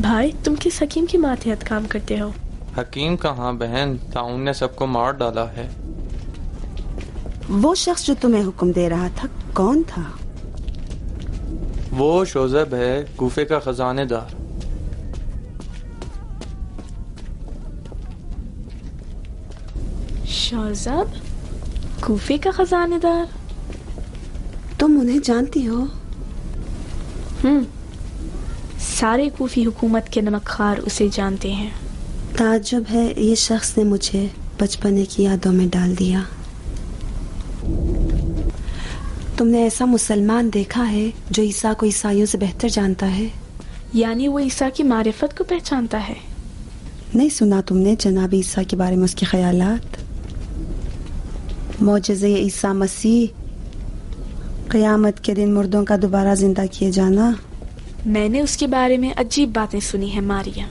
بھائی تم کس حکیم کے ماتحت کام کرتے ہو؟ حکیم کہاں بہن، طاعون نے سب کو مار ڈالا ہے۔ وہ شخص جو تمہیں حکم دے رہا تھا کون تھا؟ وہ شوذب ہے، کوفے کا خزانے دار۔ شوذب کوفے کا خزانے دار؟ تم انہیں جانتی ہو؟ سارے کوفی حکومت کے نمک خوار اسے جانتے ہیں۔ تعجب ہے یہ شخص نے مجھے بچپنے کی یادوں میں ڈال دیا۔ تم نے ایسا مسلمان دیکھا ہے جو عیسیٰ کو عیسائیوں سے بہتر جانتا ہے؟ یعنی وہ عیسیٰ کی معرفت کو پہچانتا ہے؟ نہیں سنا تم نے جناب عیسیٰ کے بارے میں اس کے خیالات؟ معجزہ عیسیٰ مسیح، قیامت کے دن مردوں کا دوبارہ زندہ کیے جانا۔ میں نے اس کے بارے میں عجیب باتیں سنی ہیں ماریا۔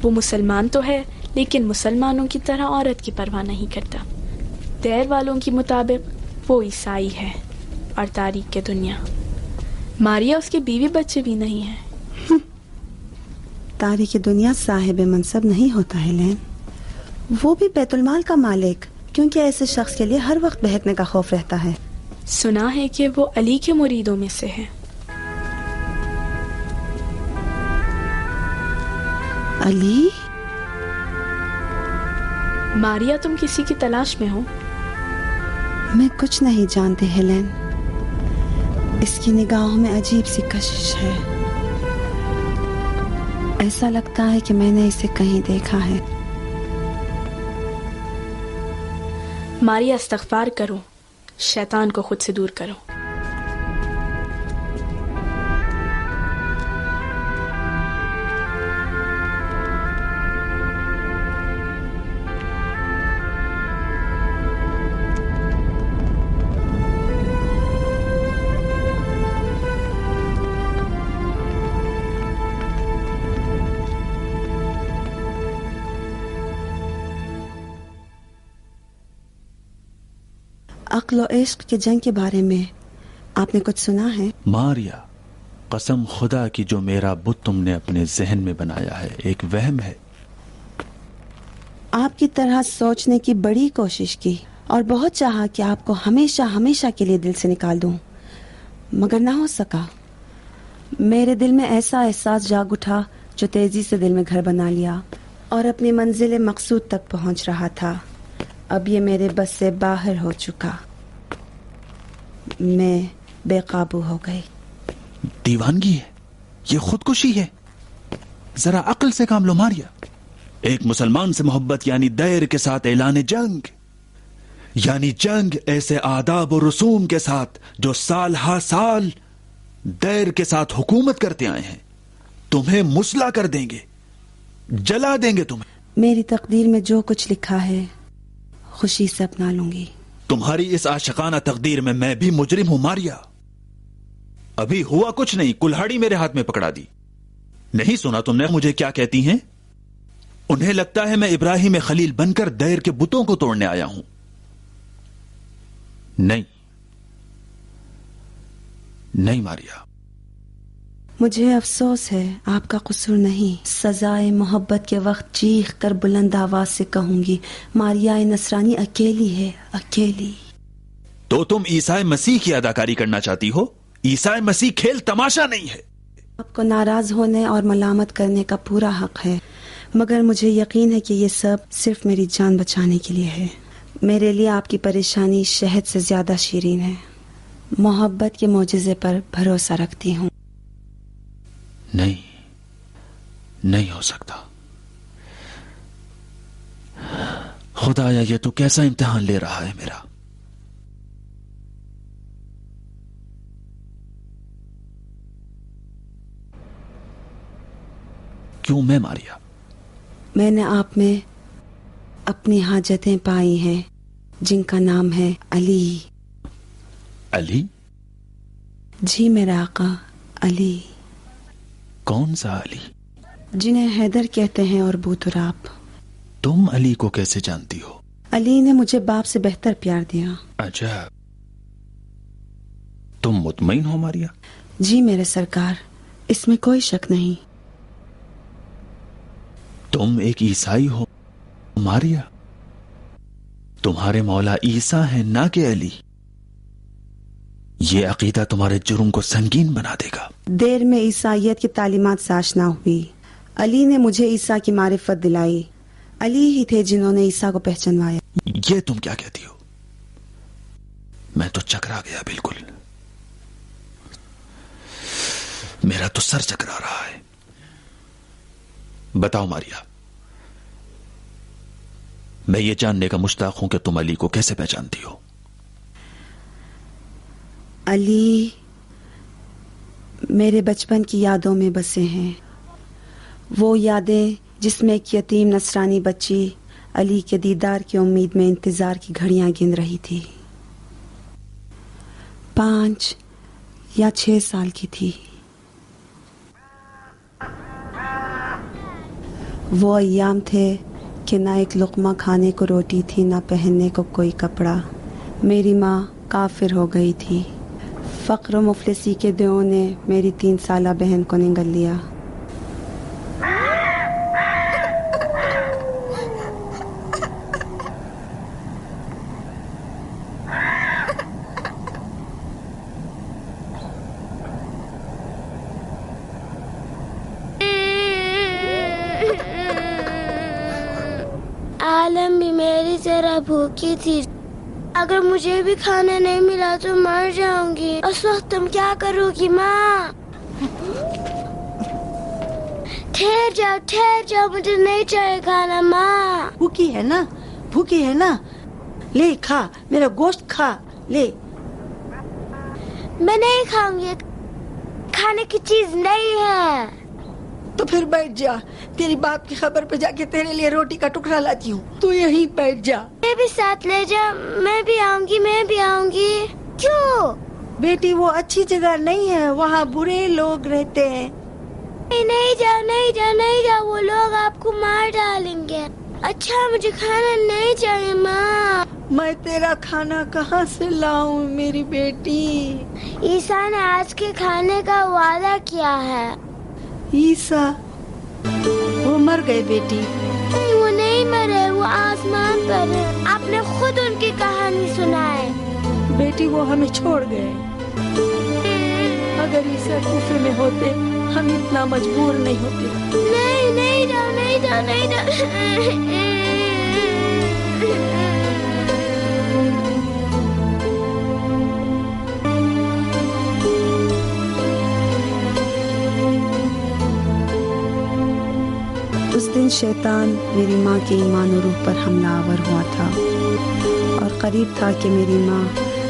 وہ مسلمان تو ہے لیکن مسلمانوں کی طرح عورت کی پرواہ نہیں کرتا۔ دیر والوں کے مطابق وہ عیسائی ہے اور تاریخ کے دنیا۔ ماریا اس کے بیوی بچے بھی نہیں ہیں۔ تاریخ دنیا صاحب منصب نہیں ہوتا ہیلن، وہ بھی بیت المال کا مالک، کیونکہ ایسے شخص کے لیے ہر وقت بہکنے کا خوف رہتا ہے۔ سنا ہے کہ وہ علی کے مریدوں میں سے ہے۔ علی؟ ماریا تم کسی کی تلاش میں ہو؟ میں کچھ نہیں جانتی ہیلن، اس کی نگاہوں میں عجیب سی کشش ہے۔ ایسا لگتا ہے کہ میں نے اسے کہیں دیکھا ہے۔ ماریا استغفار کرو، شیطان کو خود سے دور کرو۔ عقل و عشق کے جنگ کے بارے میں آپ نے کچھ سنا ہے؟ ماریا، قسم خدا کی جو میرا بت تم نے اپنے ذہن میں بنایا ہے ایک وہم ہے۔ آپ کی طرح سوچنے کی بڑی کوشش کی اور بہت چاہا کہ آپ کو ہمیشہ ہمیشہ کے لیے دل سے نکال دوں، مگر نہ ہو سکا۔ میرے دل میں ایسا احساس جاگ اٹھا جو تیزی سے دل میں گھر بنا لیا اور اپنی منزل مقصود تک پہنچ رہا تھا۔ اب یہ میرے بس سے باہر ہو چکا، میں بے قابو ہو گئی۔ دیوانگی ہے، یہ خودکشی ہے۔ ذرا عقل سے کام لو ماریا۔ ایک مسلمان سے محبت یعنی دیر کے ساتھ اعلان جنگ، یعنی جنگ ایسے آداب و رسوم کے ساتھ جو سال ہا سال دیر کے ساتھ حکومت کرتے آئے ہیں۔ تمہیں مسلح کر دیں گے، جلا دیں گے تمہیں۔ میری تقدیر میں جو کچھ لکھا ہے خوشی سے اپنا لوں گی۔ تمہاری اس عاشقانہ تقدیر میں بھی مجرم ہوں ماریا۔ ابھی ہوا کچھ نہیں، کلہاڑی میرے ہاتھ میں پکڑا دی۔ نہیں سنا تم نے مجھے کیا کہتی ہیں؟ انہیں لگتا ہے میں ابراہیم خلیل بن کر دیر کے بتوں کو توڑنے آیا ہوں۔ نہیں ماریا، مجھے افسوس ہے، آپ کا قصور نہیں۔ سزائے محبت کے وقت چیخ کر بلند آواز سے کہوں گی، ماریا نصرانی اکیلی ہے، اکیلی۔ تو تم عیسائی مسیح کی اداکاری کرنا چاہتی ہو؟ عیسائی مسیح کھیل تماشا نہیں ہے۔ آپ کو ناراض ہونے اور ملامت کرنے کا پورا حق ہے، مگر مجھے یقین ہے کہ یہ سب صرف میری جان بچانے کے لیے ہے۔ میرے لیے آپ کی پریشانی شہد سے زیادہ شیرین ہے۔ محبت کے معجزے پر بھروسہ رکھتی ہوں۔ نہیں ہو سکتا۔ خدایا یہ تو کیسا امتحان لے رہا ہے میرا۔ کیوں میں ماریا؟ میں نے آپ میں اپنی حاجتیں پائی ہیں جن کا نام ہے علی۔ علی؟ جی میرا آقا، علی۔ کون سا علی؟ جنہیں حیدر کہتے ہیں اور ابو تراب۔ تم علی کو کیسے جانتی ہو؟ علی نے مجھے باپ سے بہتر پیار دیا۔ اچھا، تم مطمئن ہو ماریا؟ جی میرے سرکار، اس میں کوئی شک نہیں۔ تم ایک عیسائی ہو ماریا، تمہارے مولا عیسیٰ ہیں نہ کہ علی۔ یہ عقیدہ تمہارے جرم کو سنگین بنا دے گا۔ دیر میں عیسائیت کی تعلیمات سے آشنا ہوئی۔ علی نے مجھے عیسیٰ کی معرفت دلائی۔ علی ہی تھے جنہوں نے عیسیٰ کو پہچانوایا۔ یہ تم کیا کہتی ہو؟ میں تو چکرا گیا بالکل، میرا تو سر چکرا رہا ہے۔ بتاؤ ماریا، میں یہ جاننے کا مشتاق ہوں کہ تم علی کو کیسے پہچانتی ہو؟ علی میرے بچپن کی یادوں میں بسے ہیں، وہ یادیں جس میں ایک یتیم نصرانی بچی علی کے دیدار کی امید میں انتظار کی گھڑیاں گن رہی تھی۔ 5 یا 6 سال کی تھی۔ وہ ایام تھے کہ نہ ایک لقمہ کھانے کو روٹی تھی، نہ پہننے کو کوئی کپڑا۔ میری ماں کافر ہو گئی تھی۔ فقر و مفلسی کے دیوں نے میری 3 سالہ بہن کو نگل لیا۔ عالم بھی میری طرح بھوکی تھی، اگر مجھے بھی کھانا نہیں ملا تو مر جاؤں گی۔ اس وقت تم کیا کرو گی ماں؟ ٹھہر جاؤ، مجھے نہیں چاہیے کھانا ماں۔ بھوکی ہے نا، لے کھا، میرا گوشت کھا، لے۔ میں نہیں کھاؤں گی، کھانے کی چیز نہیں ہے۔ تو پھر بیٹھ جا، تیری باپ کی خبر پہ جا کے تیرے لیے روٹی کا ٹکڑا لاتی ہوں، تو یہیں بیٹھ جا۔ میں بھی ساتھ لے جا، میں بھی آؤں گی۔ کیوں؟ بیٹی وہ اچھی جگہ نہیں ہے، وہاں برے لوگ رہتے ہیں۔ نہیں جا، وہ لوگ آپ کو مار ڈالیں گے۔ اچھا مجھے کھانا نہیں چاہیے ماں۔ میں تیرا کھانا کہاں سے لاؤں میری بیٹی؟ عیسیٰ نے آج کے کھانے کا وعدہ کیا ہے۔ عیسیٰ وہ مر گئے بیٹی؟ نہیں، وہ نہیں مرے، وہ آسمان پر ہے۔ آپ نے خود ان کی کہانی سنائے۔ بیٹی وہ ہمیں چھوڑ گئے۔ اگر عیسیٰ کوفے میں ہوتے ہم اتنا مجبور نہیں ہوتے۔ نہیں جاؤ۔ اس دن شیطان میری ماں کے ایمان و روح پر حملہ آور ہوا تھا، اور قریب تھا کہ میری ماں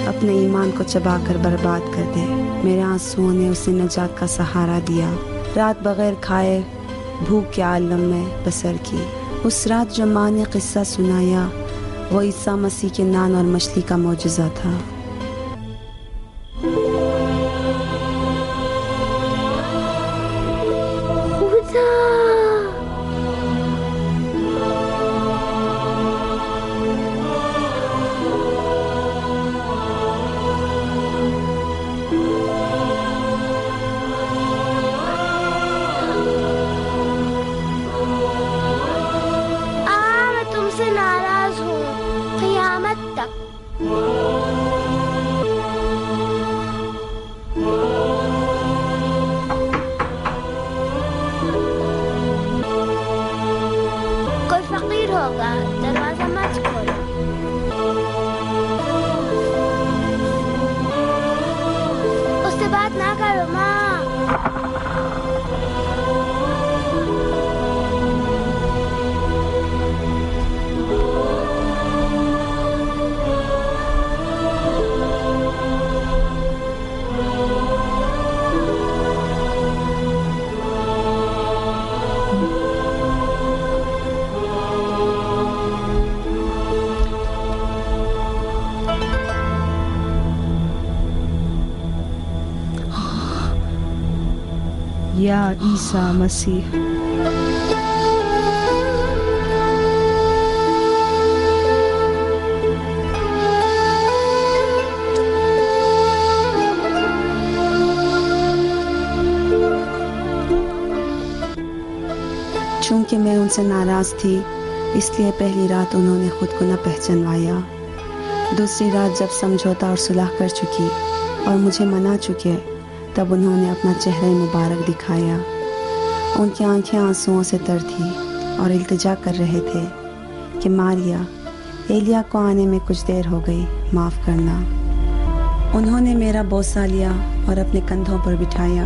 اپنے ایمان کو چبا کر برباد کر دے۔ میرے آنسوؤں نے اسے نجات کا سہارا دیا۔ رات بغیر کھائے بھوک کے عالم میں بسر کی۔ اس رات جو ماں نے قصہ سنایا وہ عیسیٰ مسیح کے نان اور مچھلی کا معجزہ تھا۔ دروازہ مت کھولو۔ اس سے بات نہ کرو ماں۔ یا عیسیٰ مسیح، چونکہ میں ان سے ناراض تھی، اس لیے پہلی رات انہوں نے خود کو نہ پہچانوایا۔ دوسری رات جب سمجھوتا اور صلح کر چکی اور مجھے منا چکے، تب انہوں نے اپنا چہرہ مبارک دکھایا۔ ان کی آنکھیں آنسوؤں سے تر تھی اور التجا کر رہے تھے کہ ماریا، ایلیا کو آنے میں کچھ دیر ہو گئی، معاف کرنا۔ انہوں نے میرا بوسہ لیا اور اپنے کندھوں پر بٹھایا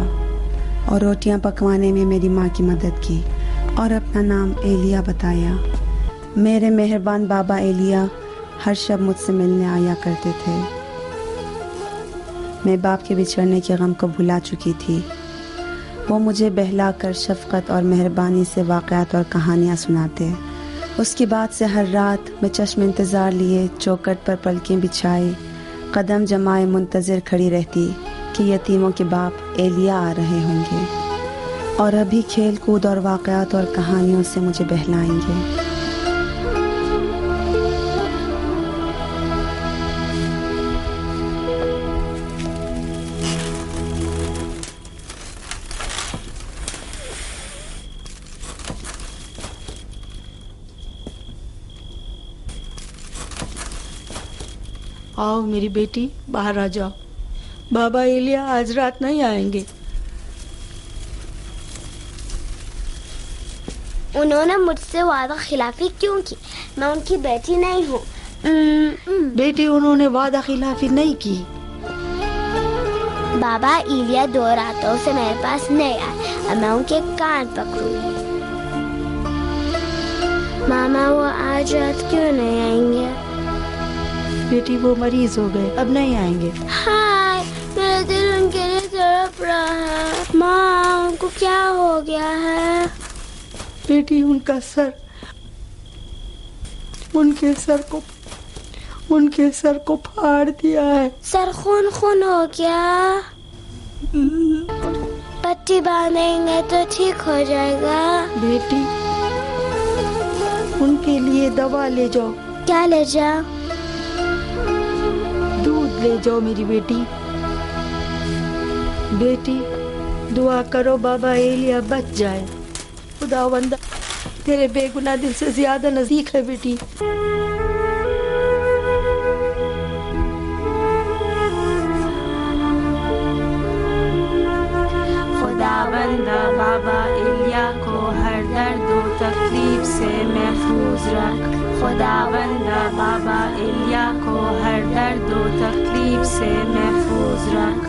اور روٹیاں پکوانے میں میری ماں کی مدد کی اور اپنا نام ایلیا بتایا۔ میرے مہربان بابا ایلیا ہر شب مجھ سے ملنے آیا کرتے تھے۔ میں باپ کے بچھڑنے کے غم کو بھلا چکی تھی۔ وہ مجھے بہلا کر شفقت اور مہربانی سے واقعات اور کہانیاں سناتے۔ اس کے بعد سے ہر رات میں چشم انتظار لیے چوکٹ پر پلکیں بچھائے قدم جمائے منتظر کھڑی رہتی کہ یتیموں کے باپ ایلیا آ رہے ہوں گے اور ابھی کھیل کود اور واقعات اور کہانیوں سے مجھے بہلائیں گے۔ آؤ میری بیٹی، باہر آ جاؤ۔ بابا ایلیا آج رات نہیں آئیں گے۔ انہوں نے مجھ سے وعدہ خلافی کیوں کی؟ میں ان کی بیٹی نہیں ہوں۔ بیٹی، انہوں نے وعدہ خلافی نہیں کی۔ بابا ایلیا 2 راتوں سے میرے پاس نہیں آئے اور میں ان کے کان پکڑوں گی۔ ماما، وہ آج رات کیوں نہیں آئیں گے؟ بیٹی، وہ مریض ہو گئے، اب نہیں آئیں گے۔ ہائے، میرا دل ان کے لیے تڑپ رہا ہے۔ ماں، ان کو کیا ہو گیا ہے؟ بیٹی، ان کے سر کو پھاڑ دیا ہے۔ سر خون ہو گیا؟ پٹی باندھیں گے تو ٹھیک ہو جائے گا۔ بیٹی، ان کے لیے دوا لے جاؤ۔ کیا لے جاؤ؟ دودھ لے جاؤ میری بیٹی۔ بیٹی، دعا کرو بابا ایلیا بچ جائے۔ خداوند تیرے بے گناہ دل سے زیادہ نزدیک ہے بیٹی۔ خداوند بابا ایلیا کو ہر درد و تکلیف سے محفوظ رکھ۔ خداوند بابا ایلیا کو ہر درد و تکلیف سے محفوظ رکھ۔